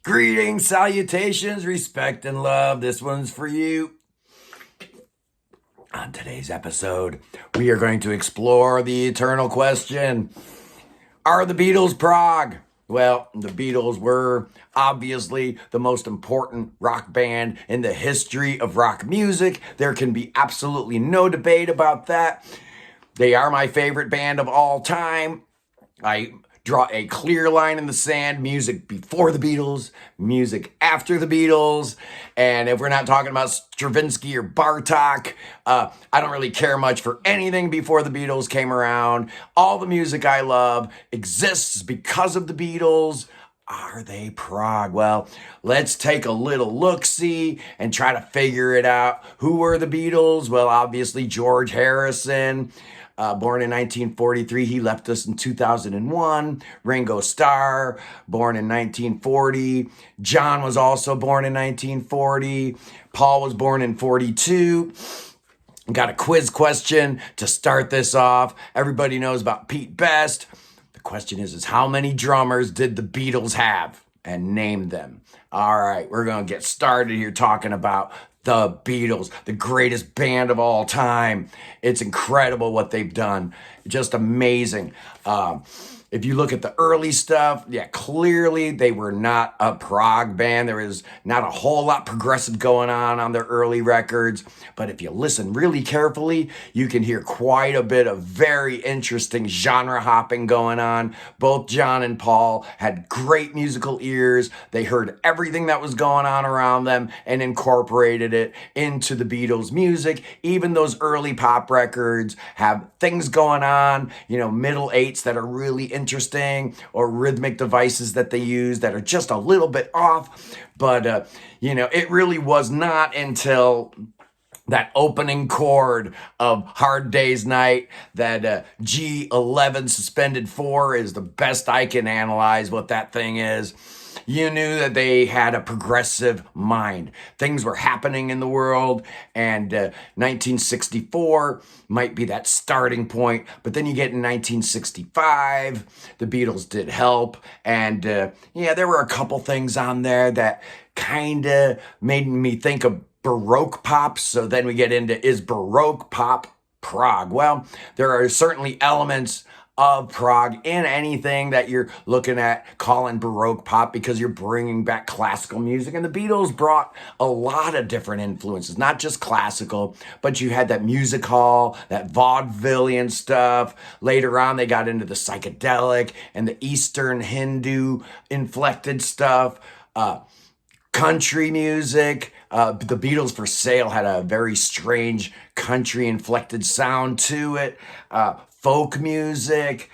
Greetings, salutations, respect, and love. This one's for you. On today's episode, we are going to explore the eternal question: are the Beatles prog? Well, the Beatles were obviously the most important rock band in the history of rock music. There can be absolutely no debate about that. They are my favorite band of all time. I draw a clear line in the sand: music before the Beatles, music after the Beatles. And if we're not talking about Stravinsky or Bartok, I don't really care much for anything before the Beatles came around. All the music I love exists because of the Beatles. Are they prog? Well, let's take a little look-see and try to figure it out. Who were the Beatles? Well, obviously George Harrison. Born in 1943, he left us in 2001. Ringo Starr, born in 1940. John was also born in 1940. Paul was born in 42. Got a quiz question to start this off. Everybody knows about Pete Best. The question is how many drummers did the Beatles have? And name them. All right, we're going to get started here talking about the Beatles, the greatest band of all time. It's incredible what they've done. Just amazing. If you look at the early stuff, yeah, clearly they were not a prog band. There is not a whole lot progressive going on their early records. But if you listen really carefully, you can hear quite a bit of very interesting genre hopping going on. Both John and Paul had great musical ears. They heard everything that was going on around them and incorporated it into the Beatles' music. Even those early pop records have things going on, middle eights that are really interesting, or rhythmic devices that they use that are just a little bit off. But, it really was not until that opening chord of Hard Day's Night, that G11 suspended 4 is the best I can analyze what that thing is. You knew that they had a progressive mind. Things were happening in the world, and 1964 might be that starting point. But then you get in 1965, the Beatles did Help, and there were a couple things on there that kind of made me think of Baroque pop. So then we get into, is Baroque pop prog? Well, there are certainly elements of prog in anything that you're looking at calling Baroque pop, because you're bringing back classical music. And the Beatles brought a lot of different influences, not just classical, but you had that music hall, that vaudevillian stuff. Later on, they got into the psychedelic and the Eastern Hindu inflected stuff. Country music. The Beatles for Sale had a very strange country inflected sound to it. Folk music.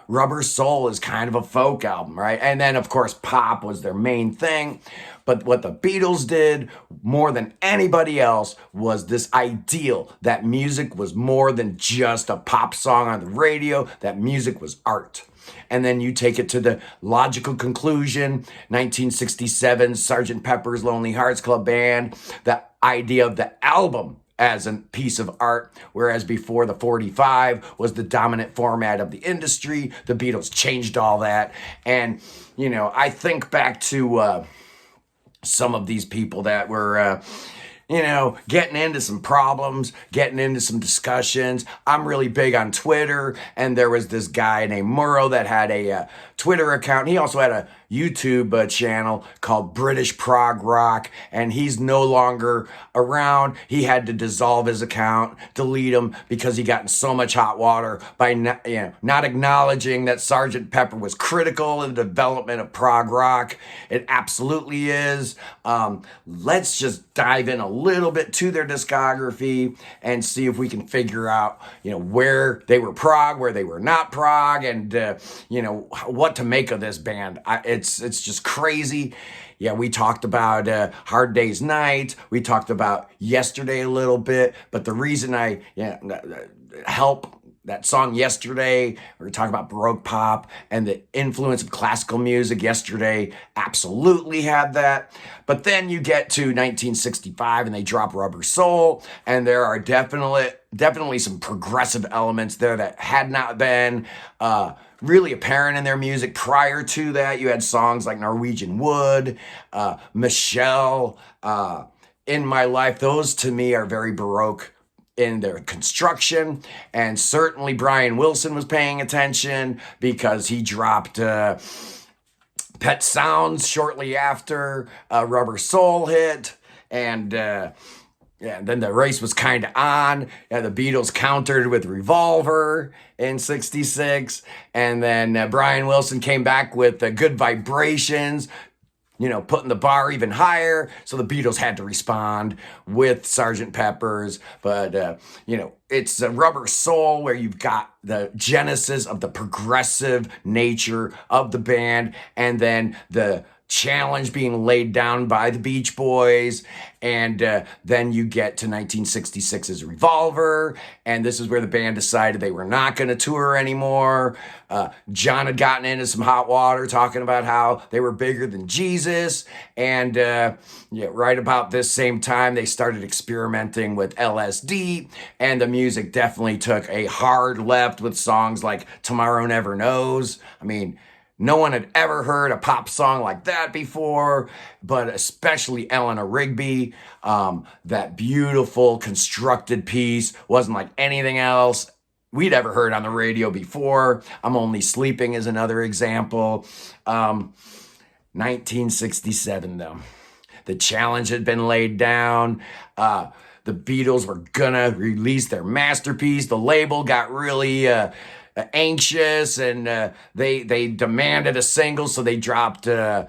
Rubber Soul is kind of a folk album, right? And then, of course, pop was their main thing. But what the Beatles did more than anybody else was this ideal that music was more than just a pop song on the radio, that music was art. And then you take it to the logical conclusion, 1967, Sgt. Pepper's Lonely Hearts Club Band, the idea of the album as a piece of art, whereas before the 45 was the dominant format of the industry. The Beatles changed all that. And, I think back to some of these people that were... getting into some problems, getting into some discussions. I'm really big on Twitter, and there was this guy named Murrow that had a Twitter account. He also had a YouTube channel called British Prog Rock, and he's no longer around. He had to dissolve his account, delete him, because he got in so much hot water by not acknowledging that Sgt. Pepper was critical in the development of prog rock. It absolutely is. Let's just dive in a little bit to their discography and see if we can figure out, where they were prog, where they were not prog, and what to make of this band. It's just crazy. Yeah, we talked about Hard Day's Night. We talked about Yesterday a little bit. But the reason Help that song Yesterday, we were talking about Baroque pop and the influence of classical music. Yesterday absolutely had that. But then you get to 1965 and they drop Rubber Soul, and there are definitely some progressive elements there that had not been really apparent in their music. Prior to that, you had songs like Norwegian Wood, Michelle, In My Life. Those to me are very Baroque in their construction, and certainly Brian Wilson was paying attention because he dropped Pet Sounds shortly after Rubber Soul hit, and then the race was kind of on. The Beatles countered with Revolver in '66, and then Brian Wilson came back with Good Vibrations, putting the bar even higher. So the Beatles had to respond with Sgt. Pepper's. But, it's a Rubber Soul where you've got the genesis of the progressive nature of the band, and then the challenge being laid down by the Beach Boys. And then you get to 1966's Revolver, and this is where the band decided they were not going to tour anymore. John had gotten into some hot water talking about how they were bigger than Jesus, and right about this same time they started experimenting with LSD, and the music definitely took a hard left with songs like Tomorrow Never Knows. I mean, no one had ever heard a pop song like that before, but especially Eleanor Rigby. That beautiful constructed piece wasn't like anything else we'd ever heard on the radio before. I'm Only Sleeping is another example. 1967 though. The challenge had been laid down. The Beatles were gonna release their masterpiece. The label got really anxious, and they demanded a single, so they dropped the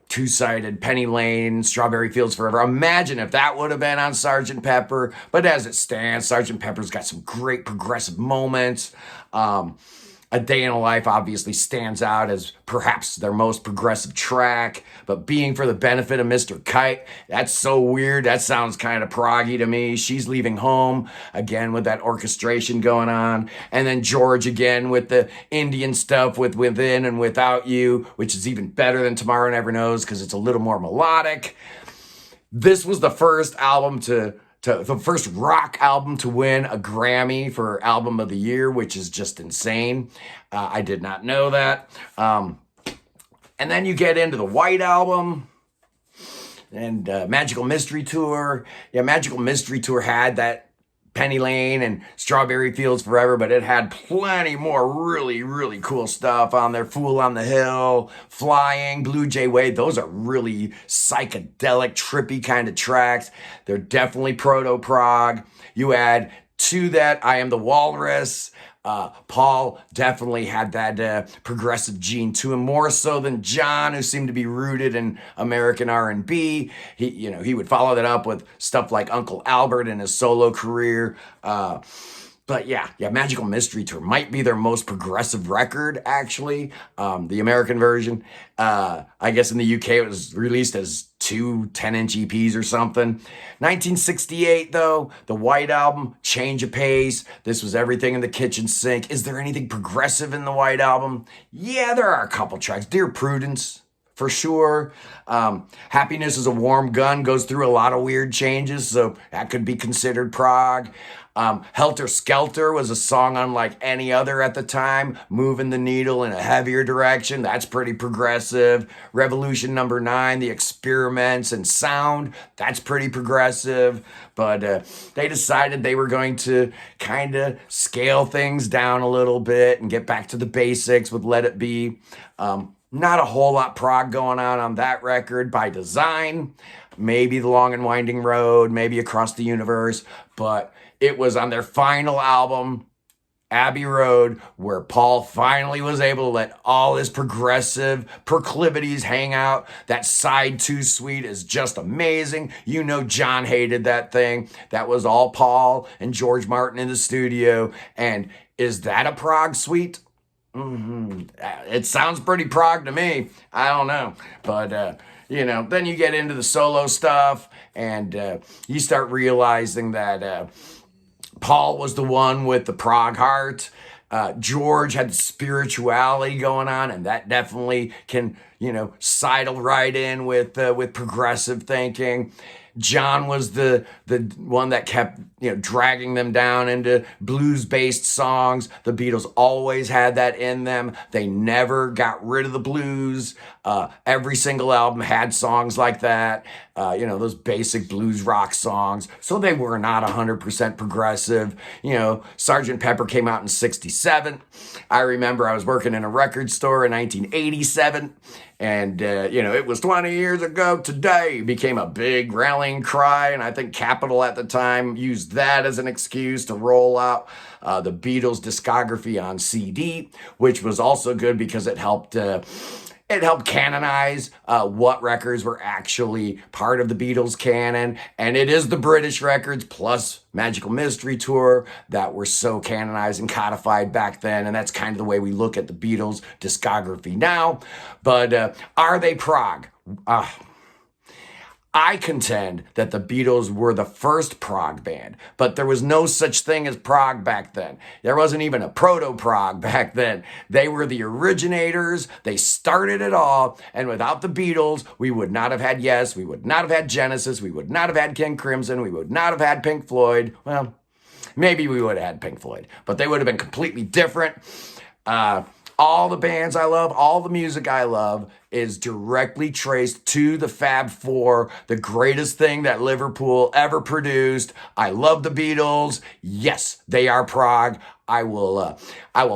two-sided Penny Lane, Strawberry Fields Forever. Imagine if that would have been on Sgt. Pepper. But as it stands, Sgt. Pepper's got some great progressive moments. A Day in a Life obviously stands out as perhaps their most progressive track, but Being for the Benefit of Mr. Kite, that's so weird. That sounds kind of proggy to me. She's Leaving Home, again with that orchestration going on. And then George again with the Indian stuff with Within and Without You, which is even better than Tomorrow Never Knows because it's a little more melodic. This was the first album the first rock album to win a Grammy for Album of the Year, which is just insane. I did not know that. And then you get into the White Album and Magical Mystery Tour. Yeah, Magical Mystery Tour had that Penny Lane and Strawberry Fields Forever, but it had plenty more really, really cool stuff on there. Fool on the Hill, Flying, Blue Jay Way. Those are really psychedelic, trippy kind of tracks. They're definitely proto-prog. You add to that I Am the Walrus. Paul definitely had that progressive gene to him, more so than John, who seemed to be rooted in American R&B. He would follow that up with stuff like Uncle Albert in his solo career. But yeah, Magical Mystery Tour might be their most progressive record, actually. The American version. I guess in the UK it was released as 2 10-inch EPs or something. 1968, though, the White Album, change of pace. This was everything in the kitchen sink. Is there anything progressive in the White Album? Yeah, there are a couple tracks. Dear Prudence, for sure. Happiness is a Warm Gun goes through a lot of weird changes, so that could be considered prog. Helter Skelter was a song unlike any other at the time, moving the needle in a heavier direction. That's pretty progressive. Revolution Number 9, the experiments and sound, that's pretty progressive. But they decided they were going to kind of scale things down a little bit and get back to the basics with Let It Be. Not a whole lot prog going on that record by design. Maybe The Long and Winding Road, maybe Across the Universe, but it was on their final album, Abbey Road, where Paul finally was able to let all his progressive proclivities hang out. That side 2 suite is just amazing. John hated that thing. That was all Paul and George Martin in the studio. And is that a prog suite? It sounds pretty prog to me. I don't know. But, then you get into the solo stuff, and you start realizing that Paul was the one with the prog heart. George had the spirituality going on, and that definitely can, sidle right in with progressive thinking. John was the one that kept, dragging them down into blues-based songs. The Beatles always had that in them. They never got rid of the blues. Every single album had songs like that. Those basic blues rock songs. So they were not 100% progressive. Sgt. Pepper came out in 67. I remember I was working in a record store in 1987. And, it was 20 years ago today, became a big rallying cry. And I think Capitol at the time used that as an excuse to roll out the Beatles discography on CD, which was also good because it helped canonize what records were actually part of the Beatles canon. And it is the British records plus Magical Mystery Tour that were so canonized and codified back then. And that's kind of the way we look at the Beatles discography now. But are they prog? I contend that the Beatles were the first prog band, but there was no such thing as prog back then. There wasn't even a proto-prog back then. They were the originators. They started it all, and without the Beatles, we would not have had Yes, we would not have had Genesis, we would not have had King Crimson, we would not have had Pink Floyd. Well, maybe we would have had Pink Floyd, but they would have been completely different. All the bands I love, all the music I love is directly traced to the Fab Four, the greatest thing that Liverpool ever produced. I love the Beatles. Yes, they are prog. I will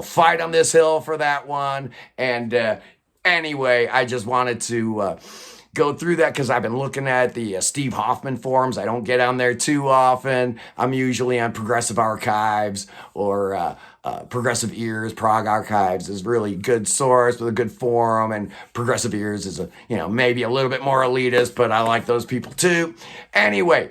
fight on this hill for that one. And anyway, I just wanted to go through that because I've been looking at the Steve Hoffman forums. I don't get on there too often. I'm usually on Progressive Archives or Progressive Ears. Prog Archives is really good source with a good forum, and Progressive Ears is maybe a little bit more elitist, but I like those people too. Anyway,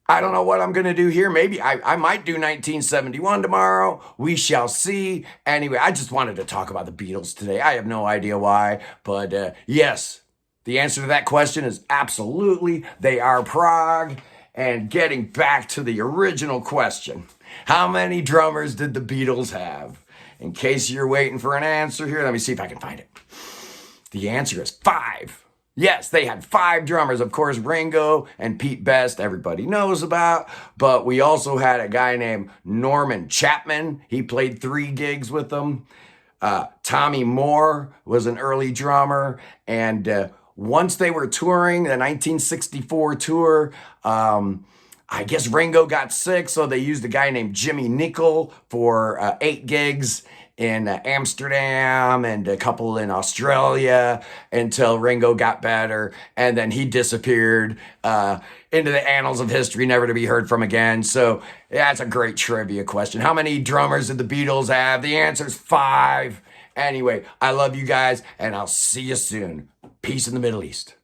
I don't know what I'm going to do here. Maybe I might do 1971 tomorrow. We shall see. Anyway, I just wanted to talk about the Beatles today. I have no idea why, but yes, the answer to that question is absolutely they are prog. And getting back to the original question, how many drummers did the Beatles have? In case you're waiting for an answer here, let me see if I can find it. The answer is 5. Yes, they had 5 drummers. Of course, Ringo and Pete Best, everybody knows about. But we also had a guy named Norman Chapman. He played 3 gigs with them. Tommy Moore was an early drummer. And once they were touring the 1964 tour, I guess Ringo got sick, so they used a guy named Jimmy Nicol for 8 gigs in Amsterdam and a couple in Australia until Ringo got better, and then he disappeared into the annals of history, never to be heard from again. So that's a great trivia question. How many drummers did the Beatles have? The answer is 5. Anyway, I love you guys, and I'll see you soon. Peace in the Middle East.